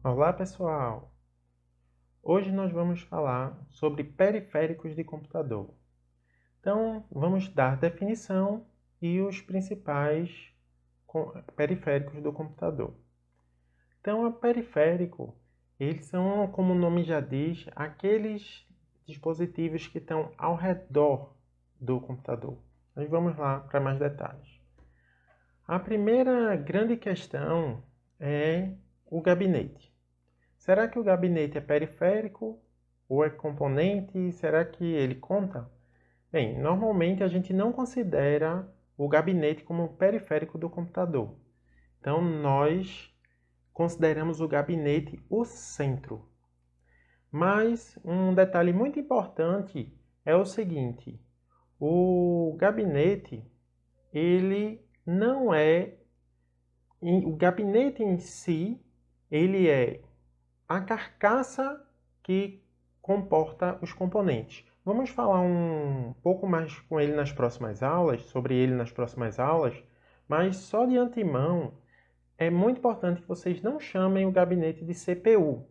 Olá, pessoal! Hoje nós vamos falar sobre periféricos de computador. Então, vamos dar definição e os principais periféricos do computador. Então, o periférico, eles são, como o nome já diz, aqueles dispositivos que estão ao redor do computador. Nós vamos lá para mais detalhes. A primeira grande questão é o gabinete. Será que o gabinete é periférico ou é componente? Será que ele conta? Bem, normalmente a gente não considera o gabinete como periférico do computador. Então, nós consideramos o gabinete o centro. Mas um detalhe muito importante é o seguinte: o gabinete, ele não é... O gabinete em si, ele é a carcaça que comporta os componentes. Vamos falar um pouco mais com ele nas próximas aulas, sobre ele nas próximas aulas, mas só de antemão é muito importante que vocês não chamem o gabinete de CPU.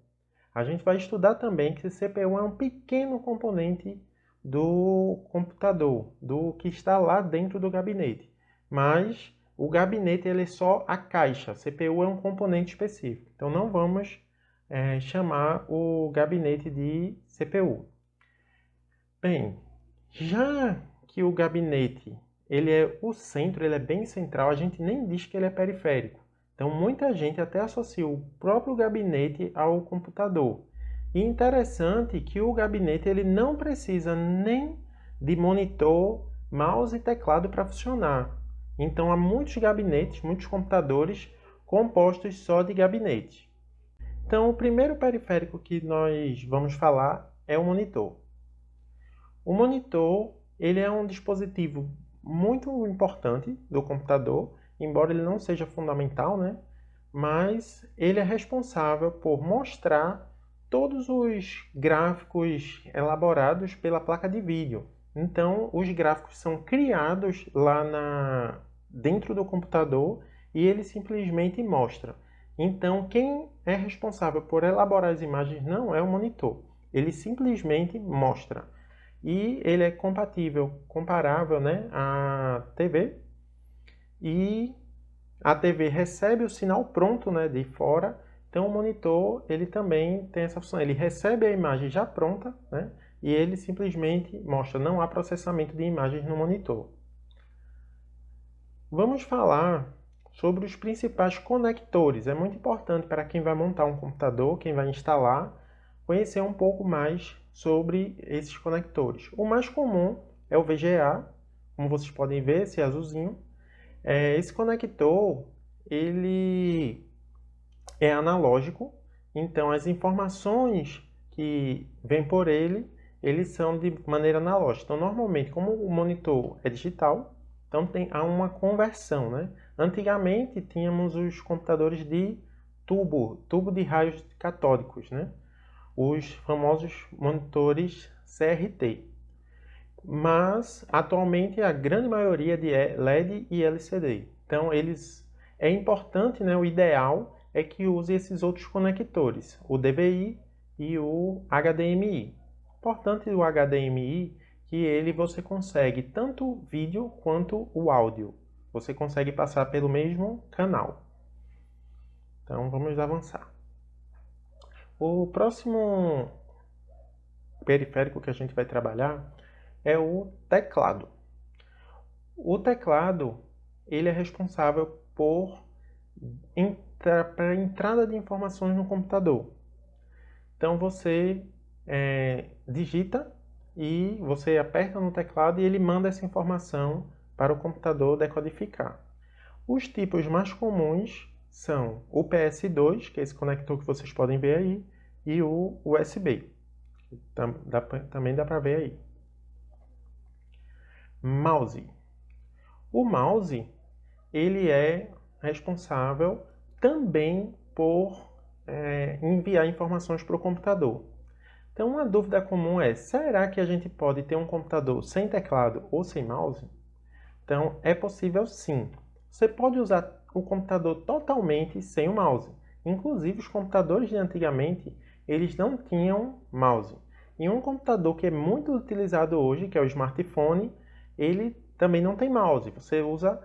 A gente vai estudar também que o CPU é um pequeno componente do computador, do que está lá dentro do gabinete. Mas o gabinete ele é só a caixa, a CPU é um componente específico. Então não vamos chamar o gabinete de CPU. Bem, já que o gabinete ele é o centro, ele é bem central, a gente nem diz que ele é periférico. Então muita gente até associa o próprio gabinete ao computador. E interessante que o gabinete ele não precisa nem de monitor, mouse e teclado para funcionar. Então há muitos gabinetes, muitos computadores compostos só de gabinete. Então, o primeiro periférico que nós vamos falar é o monitor. O monitor ele é um dispositivo muito importante do computador, embora ele não seja fundamental, né? Mas ele é responsável por mostrar todos os gráficos elaborados pela placa de vídeo. Então, os gráficos são criados lá dentro do computador e ele simplesmente mostra. Então, quem é responsável por elaborar as imagens não é o monitor. Ele simplesmente mostra. E ele é comparável, né, à TV. E a TV recebe o sinal pronto, né, de fora. Então, o monitor ele também tem essa função. Ele recebe a imagem já pronta, né, e ele simplesmente mostra. Não há processamento de imagens no monitor. Vamos falar sobre os principais conectores. É muito importante para quem vai montar um computador, quem vai instalar, conhecer um pouco mais sobre esses conectores. O mais comum é o VGA, como vocês podem ver, esse azulzinho. Esse conector, ele é analógico, então as informações que vêm por ele, eles são de maneira analógica. Então, normalmente, como o monitor é digital, então há uma conversão, né? Antigamente, tínhamos os computadores de tubo de raios catódicos, né? Os famosos monitores CRT. Mas, atualmente, a grande maioria é de LED e LCD. Então, é importante, né? O ideal é que use esses outros conectores, o DVI e o HDMI. Importante o HDMI que você consegue tanto o vídeo quanto o áudio. Você consegue passar pelo mesmo canal. Então vamos avançar. O próximo periférico que a gente vai trabalhar é o teclado. O teclado ele é responsável para a entrada de informações no computador. Então você digita e você aperta no teclado e ele manda essa informação para o computador decodificar. Os tipos mais comuns são o PS2, que é esse conector que vocês podem ver aí, e o USB. Também dá para ver aí. Mouse. O mouse ele é responsável também por enviar informações para o computador. Então, uma dúvida comum é, será que a gente pode ter um computador sem teclado ou sem mouse? Então, é possível sim. Você pode usar o computador totalmente sem o mouse. Inclusive, os computadores de antigamente, eles não tinham mouse. E um computador que é muito utilizado hoje, que é o smartphone, ele também não tem mouse. Você usa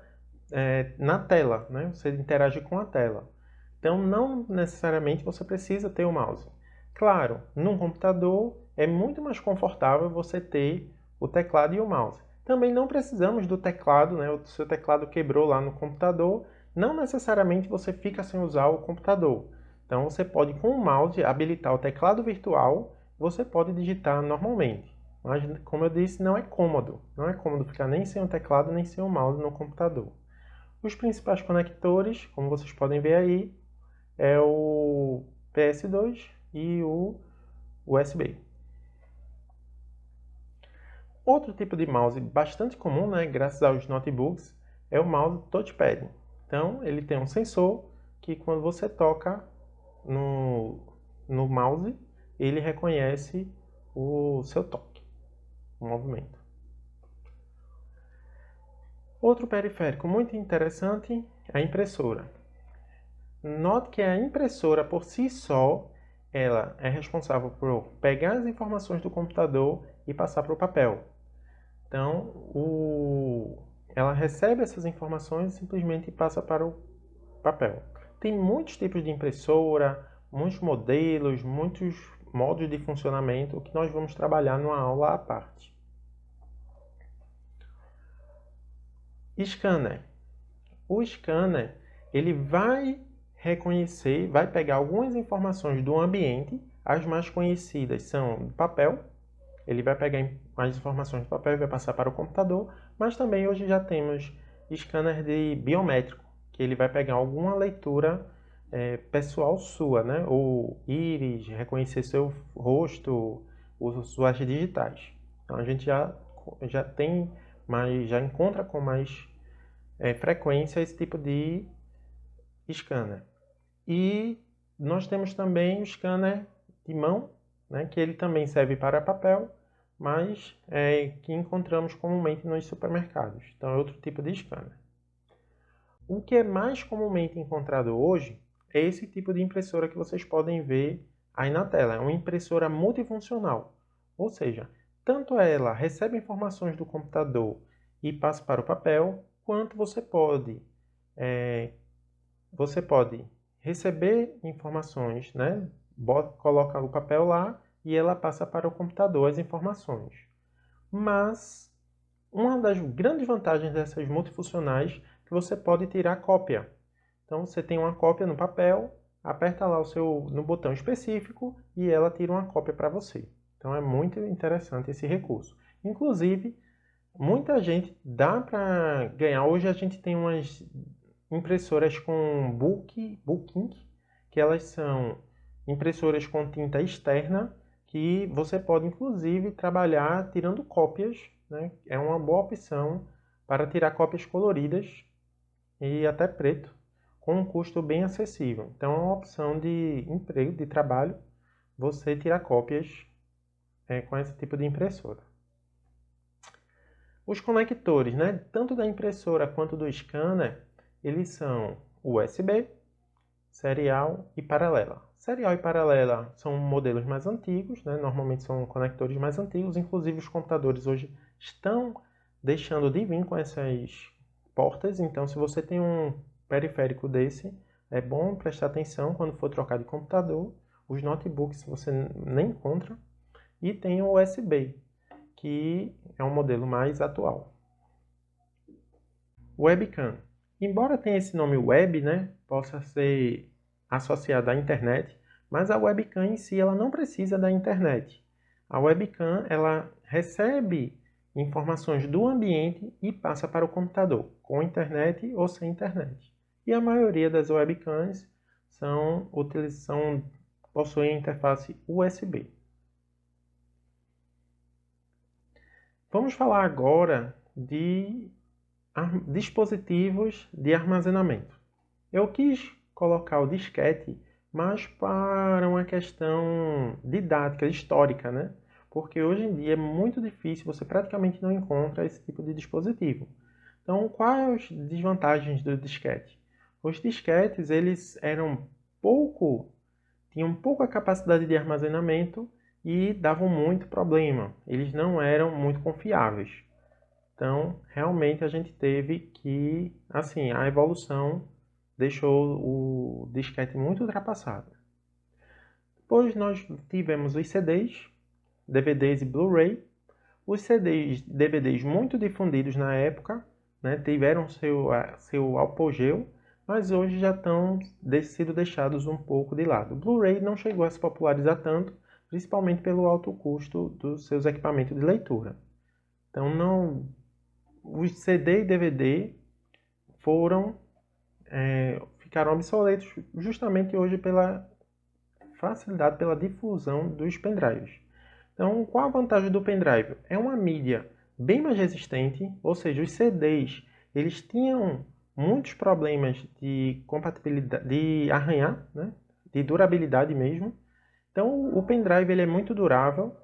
na tela, né? Você interage com a tela. Então, não necessariamente você precisa ter o mouse. Claro, num computador é muito mais confortável você ter o teclado e o mouse. Também não precisamos do teclado, né? O seu teclado quebrou lá no computador, não necessariamente você fica sem usar o computador. Então, você pode, com o mouse, habilitar o teclado virtual, você pode digitar normalmente. Mas, como eu disse, não é cômodo. Não é cômodo ficar nem sem o teclado, nem sem o mouse no computador. Os principais conectores, como vocês podem ver aí, é o PS2 e o USB. Outro tipo de mouse bastante comum, né, graças aos notebooks, é o mouse touchpad. Então, ele tem um sensor que quando você toca no mouse, ele reconhece o seu toque, o movimento. Outro periférico muito interessante é a impressora. Note que a impressora por si só, ela é responsável por pegar as informações do computador e passar para o papel. Então, ela recebe essas informações e simplesmente passa para o papel. Tem muitos tipos de impressora, muitos modelos, muitos modos de funcionamento que nós vamos trabalhar numa aula à parte. Scanner. O scanner, ele vai reconhecer, vai pegar algumas informações do ambiente, as mais conhecidas são do papel, ele vai pegar as informações do papel e vai passar para o computador, mas também hoje já temos scanner de biométrico, que ele vai pegar alguma leitura pessoal sua, né? Ou íris, reconhecer seu rosto, suas digitais. Então a gente já tem, mas já encontra com mais frequência esse tipo de scanner. E nós temos também o scanner de mão, né, que ele também serve para papel, mas que encontramos comumente nos supermercados. Então é outro tipo de scanner. O que é mais comumente encontrado hoje é esse tipo de impressora que vocês podem ver aí na tela. É uma impressora multifuncional, ou seja, tanto ela recebe informações do computador e passa para o papel, quanto você pode receber informações, né? Coloca o papel lá e ela passa para o computador as informações. Mas uma das grandes vantagens dessas multifuncionais é que você pode tirar cópia. Então você tem uma cópia no papel, aperta lá no botão específico e ela tira uma cópia para você. Então é muito interessante esse recurso. Inclusive, muita gente dá para ganhar. Hoje a gente tem umas impressoras com book ink, que elas são impressoras com tinta externa, que você pode inclusive trabalhar tirando cópias, né? É uma boa opção para tirar cópias coloridas e até preto, com um custo bem acessível. Então é uma opção de emprego, de trabalho, você tirar cópias com esse tipo de impressora. Os conectores, né, tanto da impressora quanto do scanner, eles são USB, serial e paralela. Serial e paralela são modelos mais antigos, né? Normalmente são conectores mais antigos, inclusive os computadores hoje estão deixando de vir com essas portas, então se você tem um periférico desse, é bom prestar atenção quando for trocar de computador. Os notebooks você nem encontra. E tem o USB, que é um modelo mais atual. Webcam. Embora tenha esse nome web, né, possa ser associado à internet, mas a webcam em si ela não precisa da internet. A webcam ela recebe informações do ambiente e passa para o computador, com internet ou sem internet. E a maioria das webcams possuem interface USB. Vamos falar agora de dispositivos de armazenamento. Eu quis colocar o disquete mais para uma questão didática, histórica, né? Porque hoje em dia é muito difícil, você praticamente não encontra esse tipo de dispositivo. Então, quais as desvantagens do disquete? Os disquetes, eles eram tinham pouca capacidade de armazenamento e davam muito problema. Eles não eram muito confiáveis. Então, realmente a gente teve que, assim, a evolução deixou o disquete muito ultrapassado. Depois nós tivemos os CDs, DVDs e Blu-ray. Os CDs, DVDs muito difundidos na época, né, tiveram seu apogeu, mas hoje já estão sido deixados um pouco de lado. O Blu-ray não chegou a se popularizar tanto, principalmente pelo alto custo dos seus equipamentos de leitura. Então, os CD e DVD ficaram obsoletos justamente hoje pela facilidade, pela difusão dos pendrives. Então, qual a vantagem do pendrive? É uma mídia bem mais resistente, ou seja, os CDs eles tinham muitos problemas de compatibilidade, de arranhar, né? De durabilidade mesmo. Então, o pendrive ele é muito durável,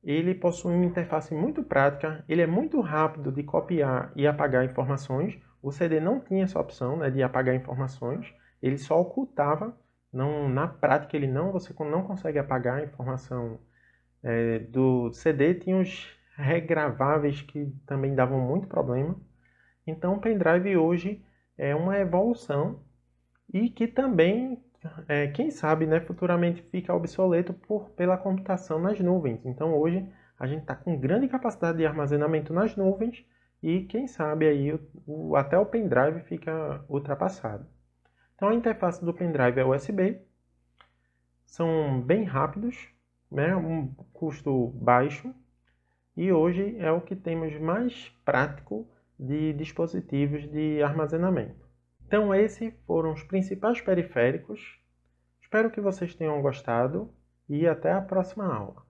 ele possui uma interface muito prática, ele é muito rápido de copiar e apagar informações. O CD não tinha essa opção, né, de apagar informações, ele só ocultava. Não, na prática, você não consegue apagar a informação do CD. Tinha os regraváveis que também davam muito problema. Então, o pendrive hoje é uma evolução e que também, quem sabe, né, futuramente fica obsoleto pela computação nas nuvens. Então, hoje a gente está com grande capacidade de armazenamento nas nuvens e, quem sabe, aí até o pendrive fica ultrapassado. Então, a interface do pendrive é USB, são bem rápidos, né, um custo baixo, e hoje é o que temos mais prático de dispositivos de armazenamento. Então, esses foram os principais periféricos. Espero que vocês tenham gostado e até a próxima aula.